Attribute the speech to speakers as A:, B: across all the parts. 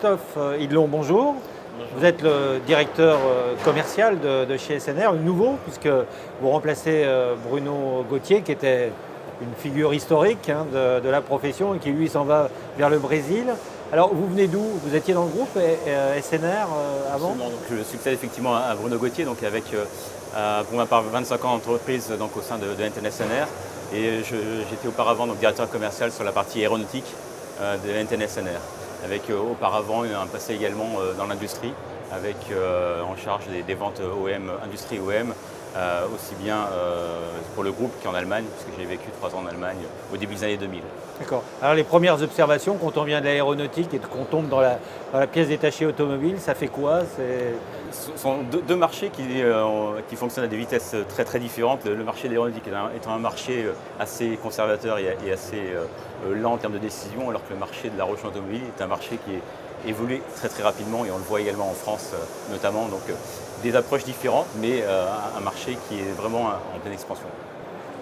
A: Christophe Hidlon, bonjour.
B: Bonjour.
A: Vous êtes le directeur commercial de chez SNR, nouveau, puisque vous remplacez Bruno Gauthier, qui était une figure historique de la profession et qui, lui, s'en va vers le Brésil. Alors, vous venez d'où? Vous étiez dans le groupe SNR avant?
B: Absolument. Donc, je succède effectivement à Bruno Gauthier, donc avec, pour ma part, 25 ans d'entreprise donc, au sein de NTN SNR. Et j'étais auparavant donc, directeur commercial sur la partie aéronautique de NTN SNR, avec auparavant un passé également dans l'industrie, avec en charge des ventes OEM, industrie OEM, aussi bien pour le groupe qu'en Allemagne, puisque j'ai vécu 3 ans en Allemagne au début des années 2000.
A: D'accord. Alors les premières observations quand on vient de l'aéronautique et qu'on tombe dans la pièce détachée automobile, ça fait quoi?
B: Ce sont deux marchés qui fonctionnent à des vitesses très très différentes. Le marché de l'aéronautique étant un marché assez conservateur et assez lent en termes de décision, alors que le marché de la recherche automobile est un marché qui est évolué très très rapidement, et on le voit également en France notamment. Donc des approches différentes, mais un marché qui est vraiment en pleine expansion.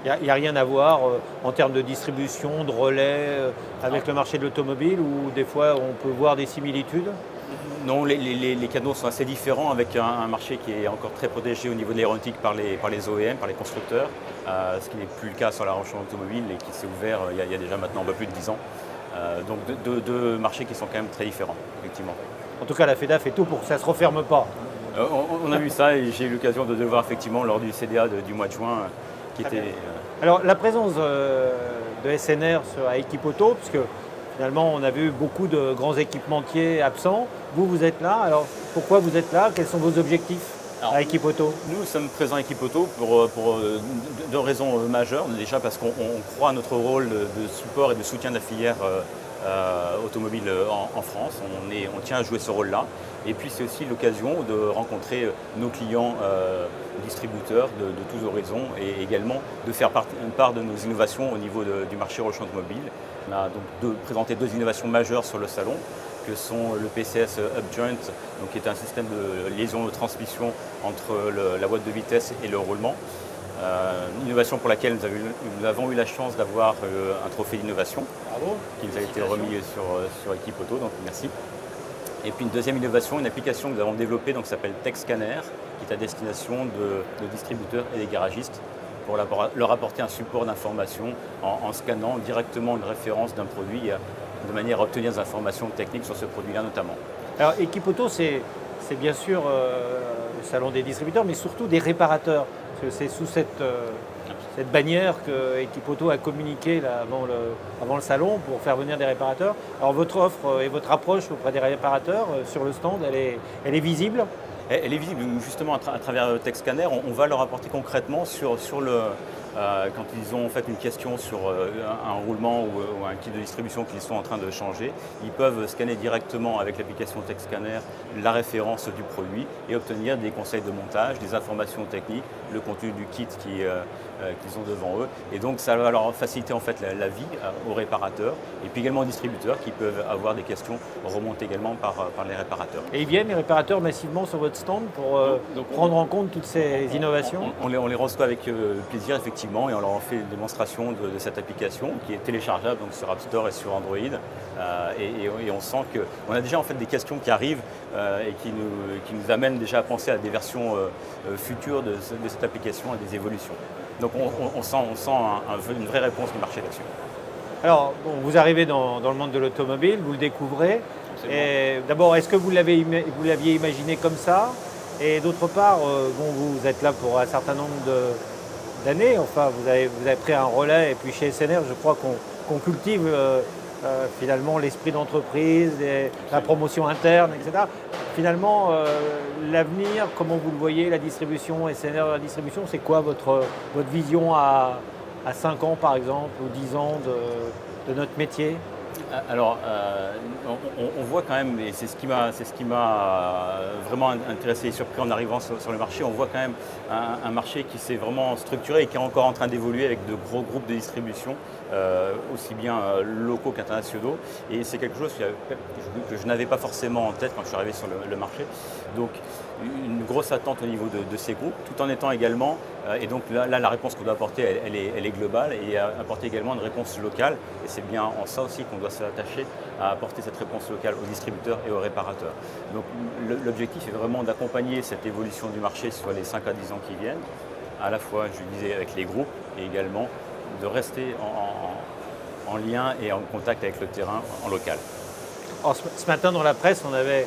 A: Il n'y a rien à voir en termes de distribution, de relais avec le marché de l'automobile, où des fois on peut voir des similitudes?
B: Non, les canaux sont assez différents, avec un marché qui est encore très protégé au niveau de l'aéronautique par les OEM, par les constructeurs, ce qui n'est plus le cas sur la recherche automobile et qui s'est ouvert il y a déjà maintenant un peu plus de 10 ans. Donc deux marchés qui sont quand même très différents, effectivement.
A: En tout cas, la FEDA fait tout pour que ça ne se referme pas.
B: On a vu ça, et j'ai eu l'occasion de le voir effectivement lors du CDA du mois de juin, qui était...
A: Alors la présence de SNR à Equipauto, puisque finalement on a vu beaucoup de grands équipementiers absents, vous êtes là, alors pourquoi vous êtes là? Quels sont vos objectifs à Equipauto?
B: Nous sommes présents à Equipauto pour deux raisons majeures. Déjà parce qu'on croit à notre rôle de support et de soutien de la filière automobile en France. On tient à jouer ce rôle-là. Et puis c'est aussi l'occasion de rencontrer nos clients distributeurs de tous horizons, et également de faire part de nos innovations au niveau du marché recherche automobile. On a donc présenté 2 innovations majeures sur le salon, que sont le PCS UpJoint, donc qui est un système de liaison de transmission entre la boîte de vitesse et le roulement. Une innovation pour laquelle nous avons eu la chance d'avoir un trophée d'innovation qui nous a été remis sur Equipauto, donc merci. Et puis une deuxième innovation, une application que nous avons développée, qui s'appelle TechScanner, qui est à destination de distributeurs et des garagistes, pour leur apporter un support d'information en scannant directement une référence d'un produit, de manière à obtenir des informations techniques sur ce produit-là notamment.
A: Alors Equipauto, c'est bien sûr le salon des distributeurs, mais surtout des réparateurs. Parce que c'est sous cette bannière que Equipauto a communiqué là, avant le salon pour faire venir des réparateurs. Alors votre offre et votre approche auprès des réparateurs sur le stand, elle est visible?
B: Elle est visible justement à travers TechScanner. On va leur apporter concrètement quand ils ont en fait une question sur un roulement ou un kit de distribution qu'ils sont en train de changer, ils peuvent scanner directement avec l'application TechScanner la référence du produit et obtenir des conseils de montage, des informations techniques, le contenu du kit qu'ils ont devant eux. Et donc ça va leur faciliter en fait la vie aux réparateurs, et puis également aux distributeurs qui peuvent avoir des questions remontées également par les réparateurs.
A: Et ils viennent, les réparateurs, massivement sur votre stand pour prendre en compte toutes ces innovations?
B: On les reçoit avec plaisir, effectivement, et on leur en fait une démonstration de cette application qui est téléchargeable donc sur App Store et sur Android. Et on sent qu'on a déjà en fait des questions qui arrivent et qui nous amènent déjà à penser à des versions futures de cette application et des évolutions. Donc on sent une vraie réponse du marché là-dessus.
A: Alors, bon, vous arrivez dans le monde de l'automobile, vous le découvrez. D'abord, est-ce que vous l'aviez imaginé comme ça? Et d'autre part, vous êtes là pour un certain nombre d'années. Enfin, vous avez pris un relais. Et puis chez SNR, je crois qu'on cultive finalement l'esprit d'entreprise, la promotion interne, etc. Finalement, l'avenir, comment vous le voyez, la distribution, SNR, la distribution, c'est quoi votre vision à 5 ans par exemple, ou 10 ans de notre métier?
B: Alors, on voit quand même, et c'est ce qui m'a vraiment intéressé et surpris en arrivant sur le marché, on voit quand même un marché qui s'est vraiment structuré et qui est encore en train d'évoluer avec de gros groupes de distribution, aussi bien locaux qu'internationaux. Et c'est quelque chose que je n'avais pas forcément en tête quand je suis arrivé sur le marché. Donc, une grosse attente au niveau de ces groupes, tout en étant également, et donc là la réponse qu'on doit apporter, elle est globale, et apporter également une réponse locale, et c'est bien en ça aussi qu'on doit s'attacher à apporter cette réponse locale aux distributeurs et aux réparateurs. Donc l'objectif est vraiment d'accompagner cette évolution du marché sur les 5 à 10 ans qui viennent, à la fois, je disais, avec les groupes, et également de rester en lien et en contact avec le terrain en local.
A: Alors, ce matin dans la presse, on avait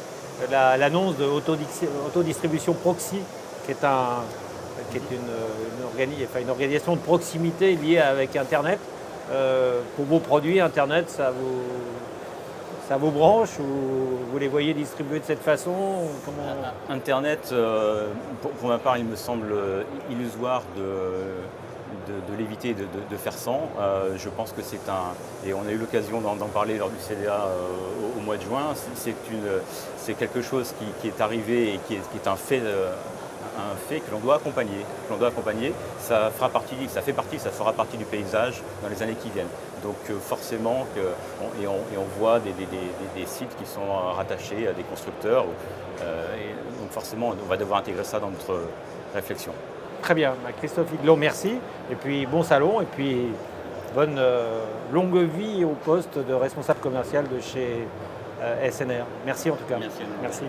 A: l'annonce de Autodistribution Proxy, qui est une organisation de proximité liée avec Internet. Pour vos produits, Internet, ça vous branche, ou vous les voyez distribuer de cette façon, ou comment...
B: Internet, pour ma part, il me semble illusoire de l'éviter, de faire sans. Je pense que c'est et on a eu l'occasion d'en parler lors du CDA au mois de juin, c'est quelque chose qui est arrivé et qui est un fait que l'on doit accompagner. Ça fera partie, ça fera partie du paysage dans les années qui viennent. Donc forcément, on voit des sites qui sont rattachés à des constructeurs. Et donc forcément, on va devoir intégrer ça dans notre réflexion.
A: Très bien, Christophe Hidlot, merci. Et puis bon salon, et puis bonne longue vie au poste de responsable commercial de chez SNR. Merci en tout cas.
B: Merci.
A: Merci.